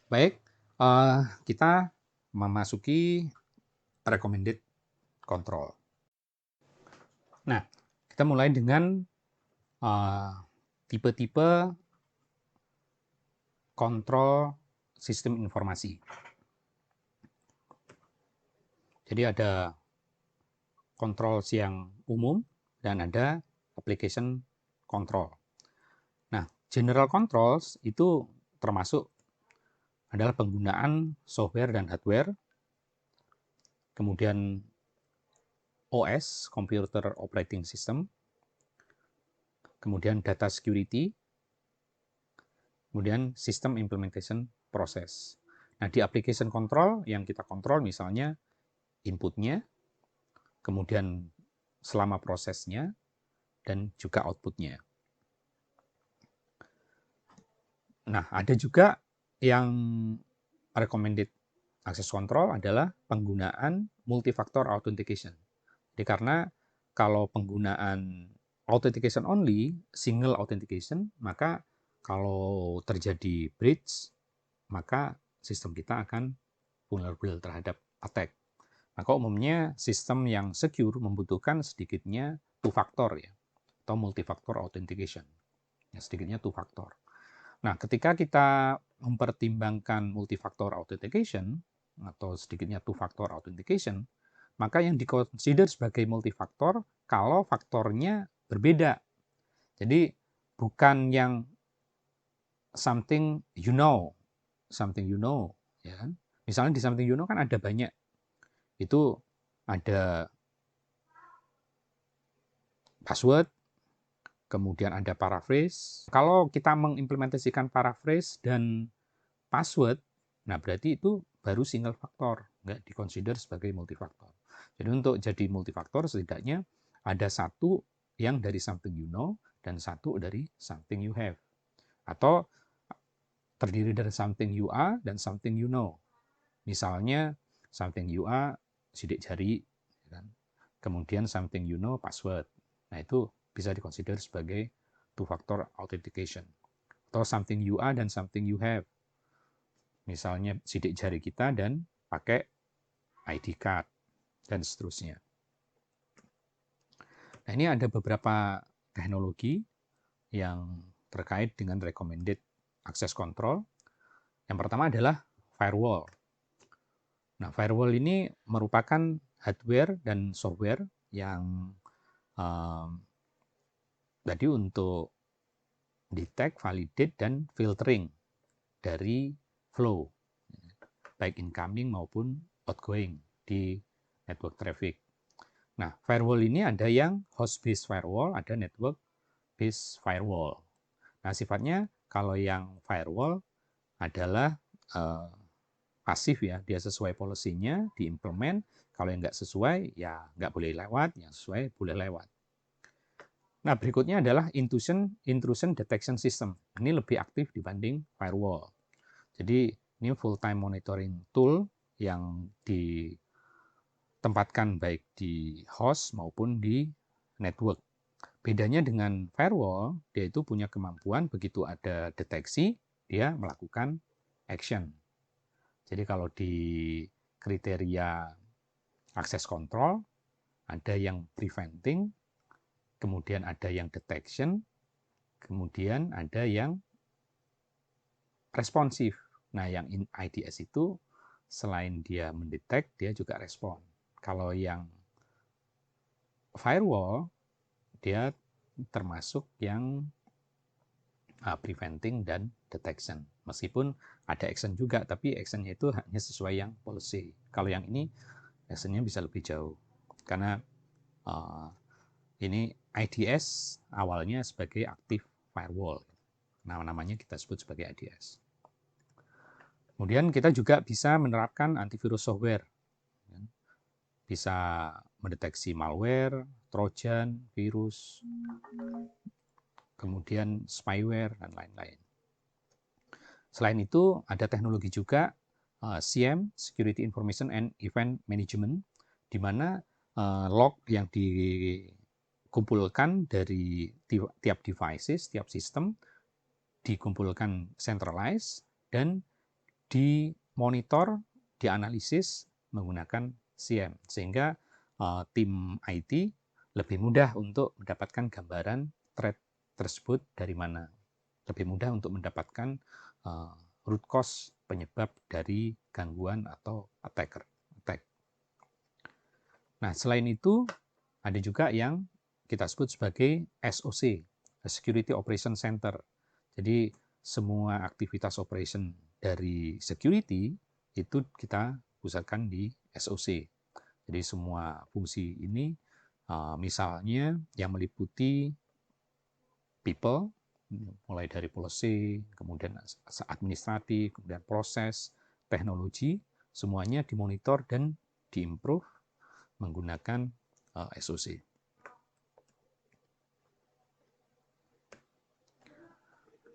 Baik, kita memasuki recommended control. Nah, kita mulai dengan tipe-tipe kontrol sistem informasi. Jadi ada controls yang umum dan ada application control. Nah, general controls itu termasuk adalah penggunaan software dan hardware, kemudian OS, Computer Operating System, kemudian data security, kemudian system implementation process. Nah, di application control yang kita kontrol misalnya inputnya, kemudian selama prosesnya, dan juga outputnya. Nah, ada juga yang recommended access control adalah penggunaan multifactor authentication. Jadi karena kalau penggunaan authentication only, single authentication, maka kalau terjadi breach, maka sistem kita akan vulnerable terhadap attack. Maka umumnya sistem yang secure membutuhkan sedikitnya two factor ya, atau multifactor authentication. Ya, sedikitnya two factor. Nah, ketika kita mempertimbangkan multifactor authentication atau sedikitnya two factor authentication, maka yang dikonsider sebagai multifaktor kalau faktornya berbeda. Jadi bukan yang something you know, ya kan? Misalnya di something you know kan ada banyak. Itu ada password, kemudian ada paraphrase. Kalau kita mengimplementasikan paraphrase dan password, nah berarti itu baru single faktor, nggak dikonsider sebagai multifaktor. Jadi untuk jadi multifaktor setidaknya ada satu yang dari something you know dan satu dari something you have. Atau terdiri dari something you are dan something you know. Misalnya something you are sidik jari, kan? Kemudian something you know password. Nah itu bisa dikonsider sebagai two-factor authentication. Atau something you are dan something you have. Misalnya sidik jari kita dan pakai ID card dan seterusnya. Nah ini ada beberapa teknologi yang terkait dengan recommended access control. Yang pertama adalah firewall. Nah, firewall ini merupakan hardware dan software yang tadi untuk detect, validate, dan filtering dari flow, baik incoming maupun outgoing di network traffic. Nah, firewall ini ada yang host-based firewall, ada network-based firewall. Nah, sifatnya kalau yang firewall adalah pasif ya, dia sesuai policy-nya, diimplement. Kalau yang nggak sesuai, ya nggak boleh lewat, yang sesuai boleh lewat. Nah, berikutnya adalah intrusion detection system. Ini lebih aktif dibanding firewall. Jadi, ini full-time monitoring tool yang ditempatkan baik di host maupun di network. Bedanya dengan firewall, dia itu punya kemampuan begitu ada deteksi, dia melakukan action. Jadi kalau di kriteria access control, ada yang preventing, kemudian ada yang detection, kemudian ada yang responsif. Nah, yang IDS itu selain dia mendetek, dia juga respon. Kalau yang firewall, dia termasuk yang preventing dan detection. Meskipun ada action juga, tapi actionnya itu hanya sesuai yang policy. Kalau yang ini actionnya bisa lebih jauh. Karena ini IDS awalnya sebagai active firewall. Nah, namanya kita sebut sebagai IDS. Kemudian kita juga bisa menerapkan antivirus software. Bisa mendeteksi malware, trojan, virus, kemudian spyware, dan lain-lain. Selain itu, ada teknologi juga SIEM, Security Information and Event Management, di mana log yang dikumpulkan dari tiap devices, tiap sistem, dikumpulkan centralized, dan dimonitor, dianalisis menggunakan SIEM, sehingga tim IT lebih mudah untuk mendapatkan gambaran threat tersebut dari mana, lebih mudah untuk mendapatkan root cause, penyebab dari gangguan atau attack. Nah, selain itu ada juga yang kita sebut sebagai SOC, Security Operation Center. Jadi semua aktivitas operation dari security itu kita pusatkan di SOC. Jadi semua fungsi ini misalnya yang meliputi people, mulai dari policy, kemudian administratif, kemudian proses, teknologi, semuanya dimonitor dan diimprove menggunakan SOC.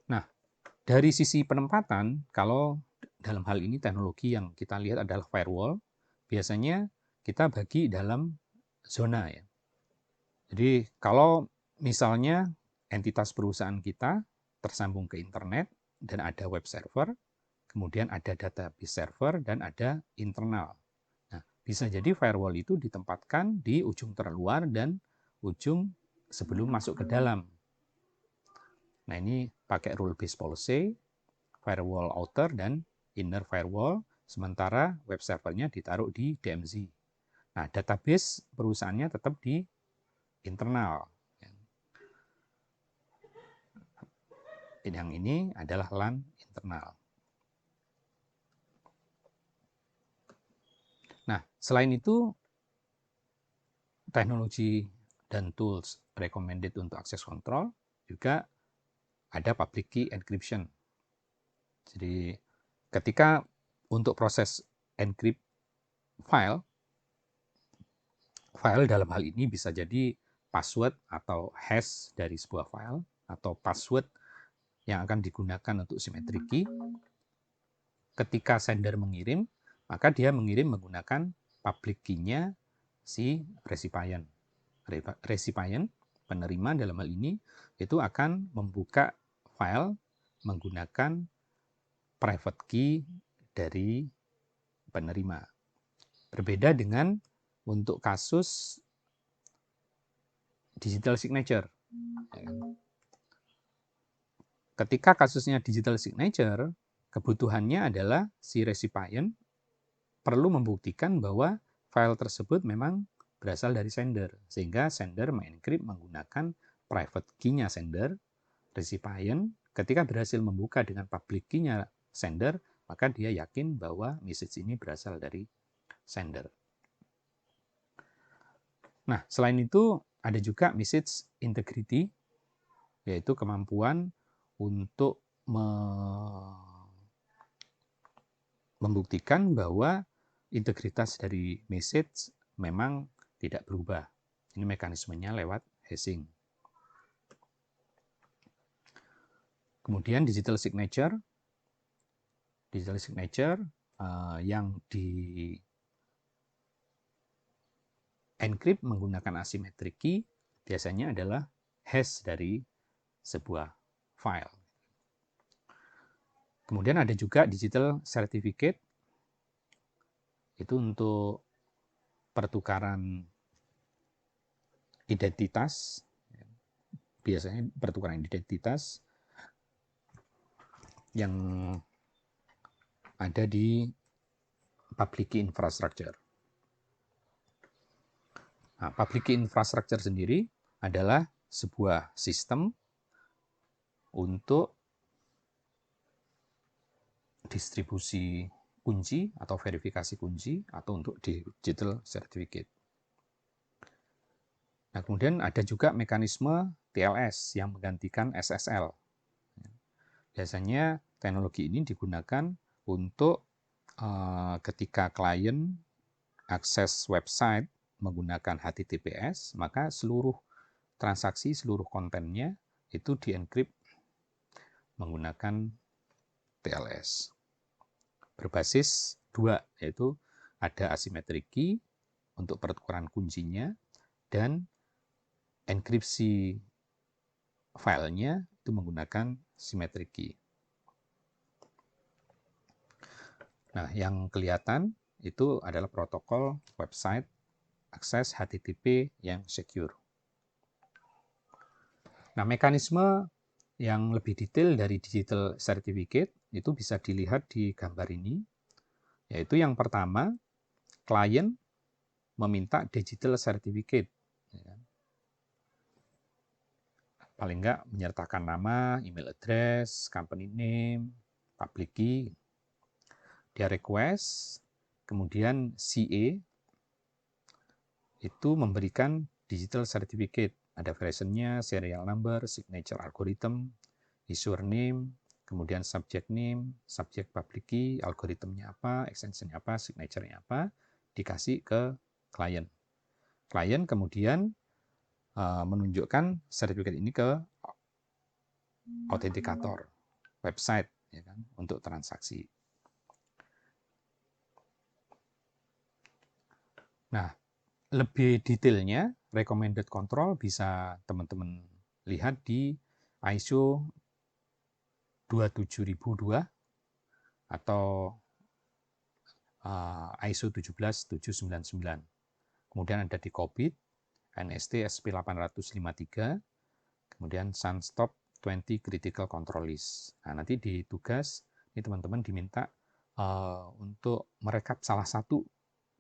Nah, dari sisi penempatan, kalau dalam hal ini teknologi yang kita lihat adalah firewall, biasanya kita bagi dalam zona ya. Jadi kalau misalnya entitas perusahaan kita tersambung ke internet dan ada web server, kemudian ada database server dan ada internal. Nah, bisa jadi firewall itu ditempatkan di ujung terluar dan ujung sebelum masuk ke dalam. Nah, ini pakai rule based policy, firewall outer dan inner firewall, sementara web servernya ditaruh di DMZ. Nah, database perusahaannya tetap di internal. Yang ini adalah LAN internal. Nah, selain itu, teknologi dan tools recommended untuk access control juga ada public key encryption. Jadi, ketika untuk proses encrypt file dalam hal ini bisa jadi password atau hash dari sebuah file, atau password yang akan digunakan untuk symmetric key. Ketika sender mengirim, maka dia mengirim menggunakan public key-nya si recipient. Recipient, penerima dalam hal ini, itu akan membuka file menggunakan private key dari penerima. Berbeda dengan untuk kasus digital signature. Ketika kasusnya digital signature, kebutuhannya adalah si recipient perlu membuktikan bahwa file tersebut memang berasal dari sender, sehingga sender mengencrypt menggunakan private key-nya sender. Recipient ketika berhasil membuka dengan public key-nya sender, maka dia yakin bahwa message ini berasal dari sender. Nah, selain itu ada juga message integrity, yaitu kemampuan untuk membuktikan bahwa integritas dari message memang tidak berubah. Ini mekanismenya lewat hashing. Kemudian digital signature. Digital signature yang di encrypt menggunakan asymmetric key biasanya adalah hash dari sebuah file. Kemudian ada juga digital certificate, itu untuk pertukaran identitas, biasanya pertukaran identitas yang ada di public key infrastructure. Nah, public key infrastructure sendiri adalah sebuah sistem untuk distribusi kunci atau verifikasi kunci atau untuk digital certificate. Nah, kemudian ada juga mekanisme TLS yang menggantikan SSL. Biasanya teknologi ini digunakan untuk ketika klien akses website menggunakan HTTPS, maka seluruh transaksi, seluruh kontennya itu di-encrypt menggunakan TLS. Berbasis dua, yaitu ada asymmetric key untuk pertukaran kuncinya dan enkripsi filenya itu menggunakan symmetric key. Nah, yang kelihatan itu adalah protokol website akses HTTP yang secure. Nah, mekanisme yang lebih detail dari digital certificate itu bisa dilihat di gambar ini, yaitu yang pertama, klien meminta digital certificate. Paling enggak menyertakan nama, email address, company name, public key. Dia request, kemudian CA itu memberikan digital certificate. Ada versionnya, serial number, signature algorithm, issuer name, kemudian subject name, subject public key, algoritmnya apa, extensionnya apa, signature-nya apa, dikasih ke klien. Klien kemudian menunjukkan sertifikat ini ke autentikator website ya kan, untuk transaksi. Nah, lebih detailnya recommended control bisa teman-teman lihat di ISO 27002 atau ISO 17799. Kemudian ada di COBIT, NST SP 853, kemudian Sunstop 20 Critical Control List. Nah, nanti di tugas ini teman-teman diminta untuk merekap salah satu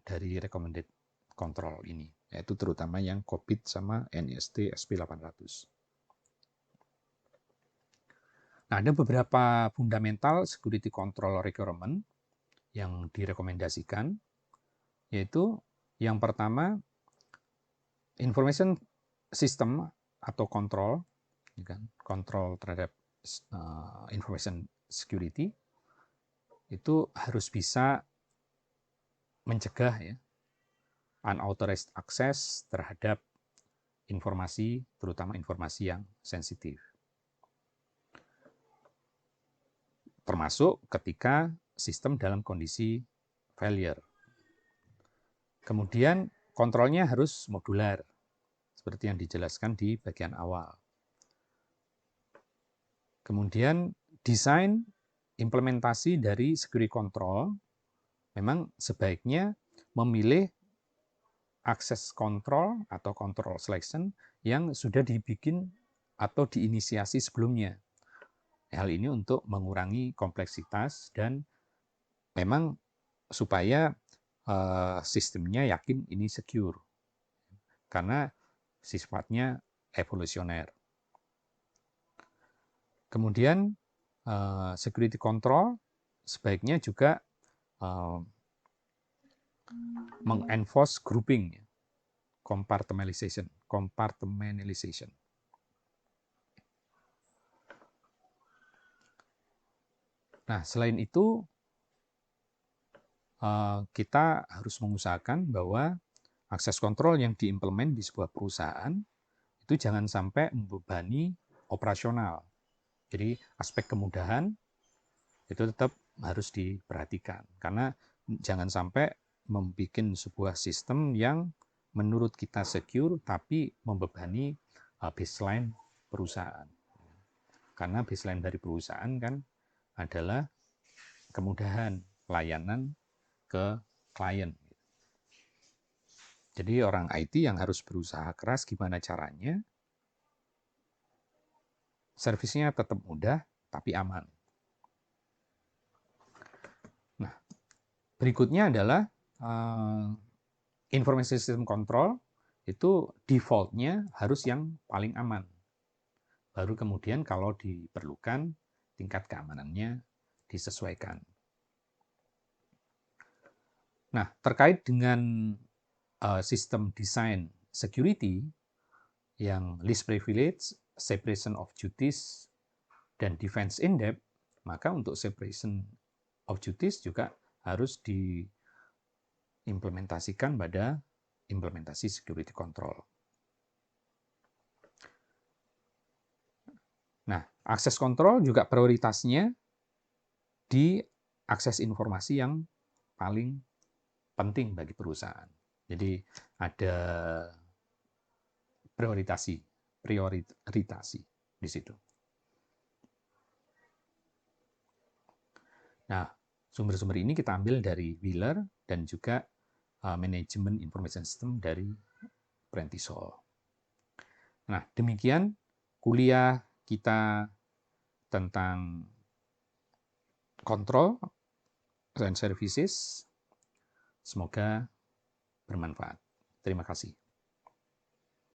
dari recommended control ini, yaitu terutama yang COBIT sama NST SP 800. Nah, ada beberapa fundamental security control requirement yang direkomendasikan, yaitu yang pertama, information system atau kontrol, kontrol terhadap information security, itu harus bisa mencegah ya, unauthorized access terhadap informasi, terutama informasi yang sensitif. Termasuk ketika sistem dalam kondisi failure. Kemudian kontrolnya harus modular, seperti yang dijelaskan di bagian awal. Kemudian desain implementasi dari security control memang sebaiknya memilih access control atau control selection yang sudah dibikin atau diinisiasi sebelumnya. Hal ini untuk mengurangi kompleksitas dan memang supaya sistemnya yakin ini secure. Karena sifatnya evolusioner. Kemudian security control sebaiknya juga mengenforce grouping, compartmentalization. Nah, selain itu kita harus mengusahakan bahwa akses kontrol yang diimplement di sebuah perusahaan itu jangan sampai membebani operasional. Jadi aspek kemudahan itu tetap harus diperhatikan karena jangan sampai membuat sebuah sistem yang menurut kita secure tapi membebani baseline perusahaan. Karena baseline dari perusahaan kan adalah kemudahan layanan ke klien. Jadi orang IT yang harus berusaha keras gimana caranya servisnya tetap mudah tapi aman. Nah, berikutnya adalah information system control itu defaultnya harus yang paling aman. Baru kemudian kalau diperlukan tingkat keamanannya disesuaikan. Nah, terkait dengan sistem desain security yang least privilege, separation of duties, dan defense in depth, maka untuk separation of duties juga harus diimplementasikan pada implementasi security control. Nah, akses kontrol juga prioritasnya di akses informasi yang paling penting bagi perusahaan. Jadi ada prioritasi di situ. Nah, Sumber-sumber ini kita ambil dari Wheeler dan juga Management Information System dari Prentisol. Nah, demikian kuliah kita tentang kontrol dan services. Semoga bermanfaat. Terima kasih.